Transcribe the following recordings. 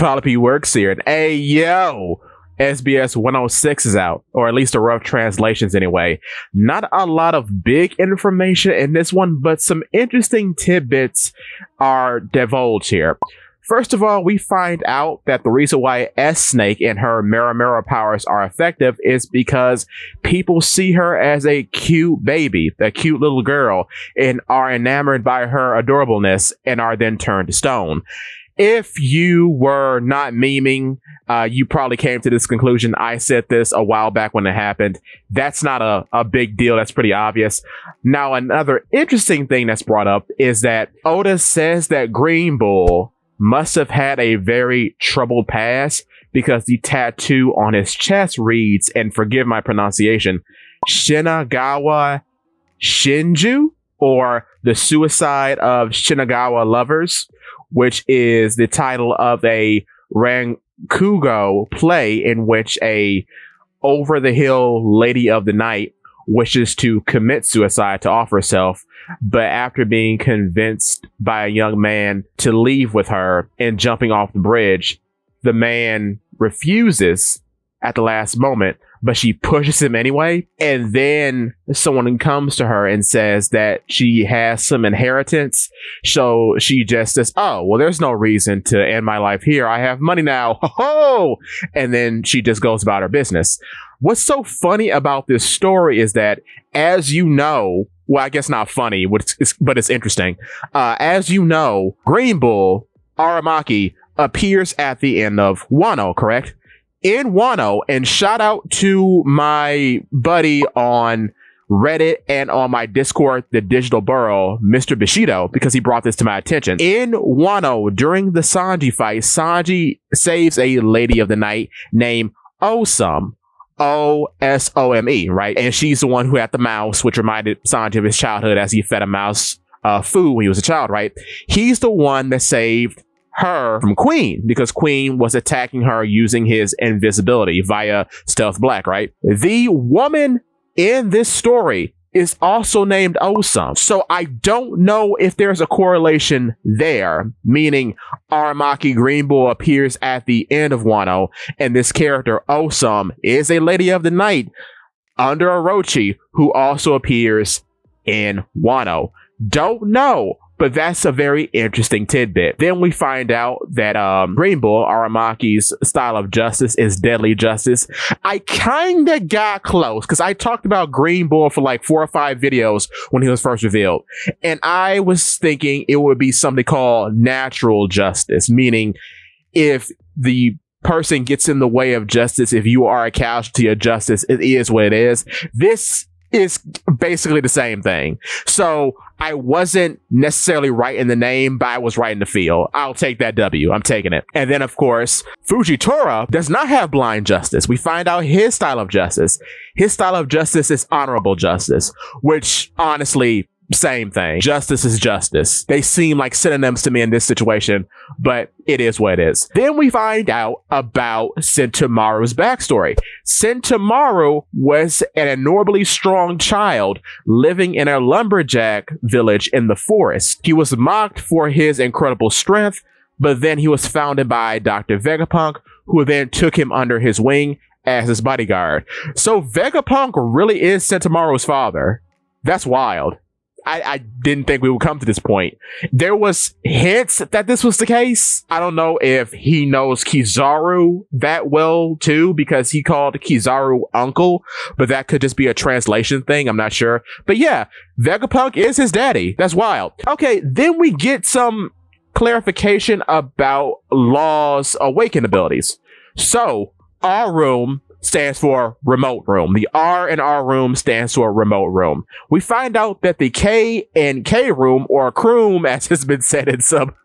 Polyp works here. And hey, yo, SBS 106 is out, or at least the rough translations anyway. Not a lot of big information in this one, but some interesting tidbits are divulged here. First of all, we find out that the reason why S-Snake and her Mirror powers are effective is because people see her as a cute baby, a cute little girl, and are enamored by her adorableness and are then turned to stone. If you were not memeing, you probably came to this conclusion. I said this a while back when it happened. That's not a big deal. That's pretty obvious. Now, another interesting thing that's brought up is that Oda says that Green Bull must have had a very troubled past because the tattoo on his chest reads, and forgive my pronunciation, Shinagawa Shinju, or the Suicide of Shinagawa Lovers, which is the title of a Rankugo play in which a over-the-hill lady of the night wishes to commit suicide to off herself, but after being convinced by a young man to leave with her and jumping off the bridge, the man refuses at the last moment, but she pushes him anyway. And then someone comes to her and says that she has some inheritance. So she just says, oh, well, there's no reason to end my life here. I have money now. Ho! And then she just goes about her business. What's so funny about this story is that, as you know, well, I guess not funny, but it's interesting. As you know, Green Bull, Aramaki, appears at the end of Wano, correct? In Wano, and shout out to my buddy on Reddit and on my Discord, The Digital Burrow, Mr. Bushido, because he brought this to my attention. In Wano, during the Sanji fight, Sanji saves a lady of the night named Osome. Osome, right? And she's the one who had the mouse, which reminded Sanji of his childhood as he fed a mouse food when he was a child, right? He's the one that saved her from Queen, because Queen was attacking her using his invisibility via Stealth Black, right? The woman in this story is also named Osome. So I don't know if there's a correlation there, meaning Aramaki Green Bull appears at the end of Wano, and this character Osome is a lady of the night under Orochi who also appears in Wano. Don't know, but that's a very interesting tidbit. Then we find out that Green Bull, Aramaki's style of justice, is deadly justice. I kinda got close because I talked about Green Bull for like 4 or 5 videos when he was first revealed. And I was thinking it would be something called natural justice, meaning if the person gets in the way of justice, if you are a casualty of justice, it is what it is. This is basically the same thing. So I wasn't necessarily right in the name, but I was right in the feel. I'll take that W. I'm taking it. And then, of course, Fujitora does not have blind justice. We find out his style of justice. His style of justice is honorable justice, which honestly, same thing. Justice is justice. They seem like synonyms to me in this situation, but it is what it is. Then we find out about Sentomaru's backstory. Sentomaru was an abnormally strong child living in a lumberjack village in the forest. He was mocked for his incredible strength, but then he was founded by Dr. Vegapunk, who then took him under his wing as his bodyguard. So Vegapunk really is Sentomaru's father. That's wild. I didn't think we would come to this point. There was hints that this was the case. I don't know if he knows Kizaru that well too, because he called Kizaru uncle, but that could just be a translation thing. I'm not sure. But yeah, Vegapunk is his daddy. That's wild. Okay, then we get some clarification about Law's awakened abilities. So, our room stands for remote room. The R in our room stands for remote room. We find out that the K in K room, or Kroom as has been said in some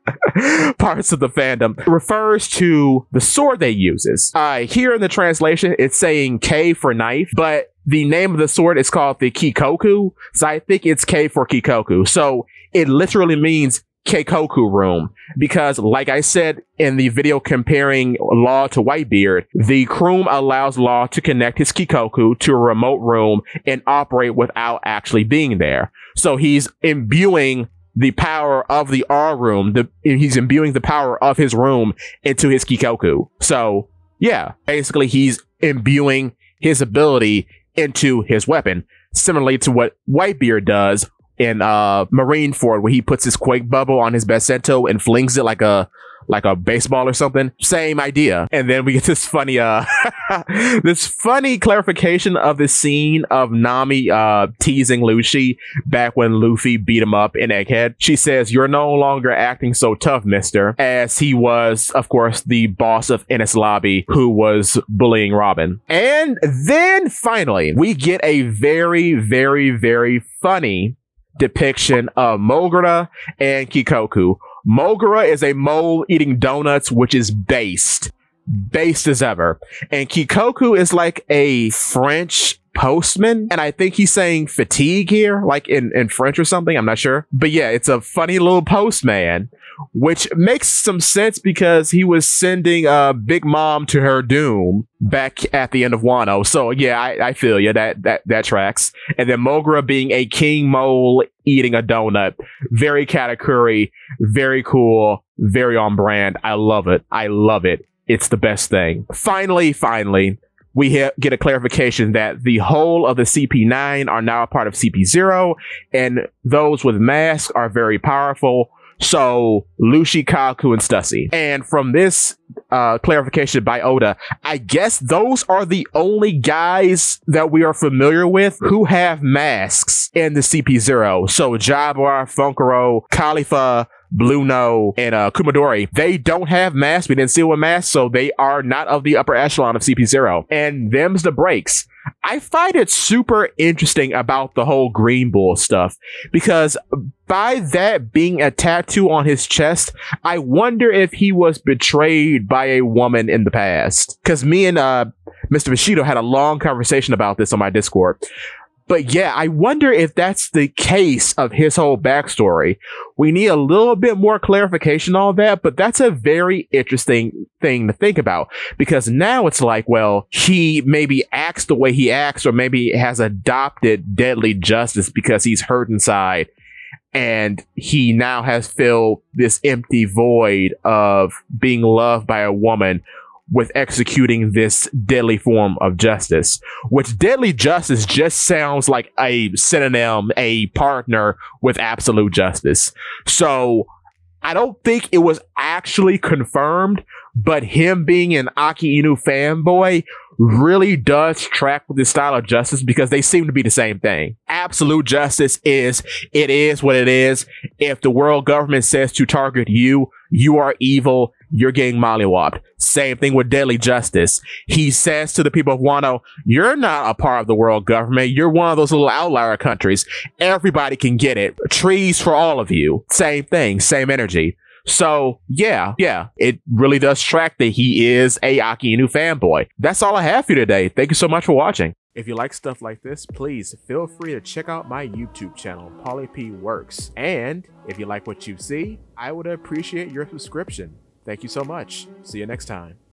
parts of the fandom, refers to the sword they uses. Here in the translation, it's saying K for knife, but the name of the sword is called the Kikoku, so I think it's K for Kikoku. So it literally means Keikoku room, because like I said in the video comparing Law to Whitebeard, the Kroom allows Law to connect his Kikoku to a remote room and operate without actually being there. So he's imbuing the power of the R room. He's imbuing the power of his room into his Kikoku. So yeah, basically he's imbuing his ability into his weapon, similarly to what Whitebeard does in Marineford, where he puts his Quake Bubble on his Basento and flings it like a baseball or something. Same idea. And then we get this funny this funny clarification of the scene of Nami teasing Luffy back when Luffy beat him up in Egghead. She says, "You're no longer acting so tough, mister," as he was, of course, the boss of Enies Lobby who was bullying Robin. And then finally, we get a very, very, very funny depiction of Mogura and Kikoku. Mogura is a mole eating donuts, which is based as ever. And Kikoku is like a French postman. And I think he's saying fatigue here, like in French or something. I'm not sure. But yeah, it's a funny little postman, which makes some sense because he was sending Big Mom to her doom back at the end of Wano. So yeah, I feel you. That tracks. And then Mogura being a king mole eating a donut. Very Katakuri, very cool, very on brand. I love it. It's the best thing. Finally, we get a clarification that the whole of the CP9 are now a part of CP0, and those with masks are very powerful. So, Lucy, Kaku, and Stussy. And from this clarification by Oda, I guess those are the only guys that we are familiar with who have masks in the CP0. So, Jabbar, Funkuro, Khalifa, Bluno, and Kumadori, they don't have masks. We didn't see with masks, so they are not of the upper echelon of CP0. And them's the breaks. I find it super interesting about the whole Green Bull stuff, because by that being a tattoo on his chest, I wonder if he was betrayed by a woman in the past. Because me and Mr. Bushido had a long conversation about this on my Discord. But yeah, I wonder if that's the case of his whole backstory. We need a little bit more clarification on that, but that's a very interesting thing to think about, because now it's like, well, he maybe acts the way he acts, or maybe has adopted deadly justice because he's hurt inside, and he now has filled this empty void of being loved by a woman with executing this deadly form of justice, which deadly justice just sounds like a synonym, a partner with absolute justice. So I don't think it was actually confirmed, but him being an Aki Inu fanboy really does track with his style of justice, because they seem to be the same thing. Absolute justice is what it is. If the world government says to target you, you are evil, you're getting mollywopped. Same thing with deadly justice. He says to the people of Wano, you're not a part of the world government. You're one of those little outlier countries. Everybody can get it. Trees for all of you. Same thing, same energy. So yeah, it really does track that he is a Aki Inu fanboy. That's all I have for you today. Thank you so much for watching. If you like stuff like this, please feel free to check out my YouTube channel, PolyP Works. And if you like what you see, I would appreciate your subscription. Thank you so much. See you next time.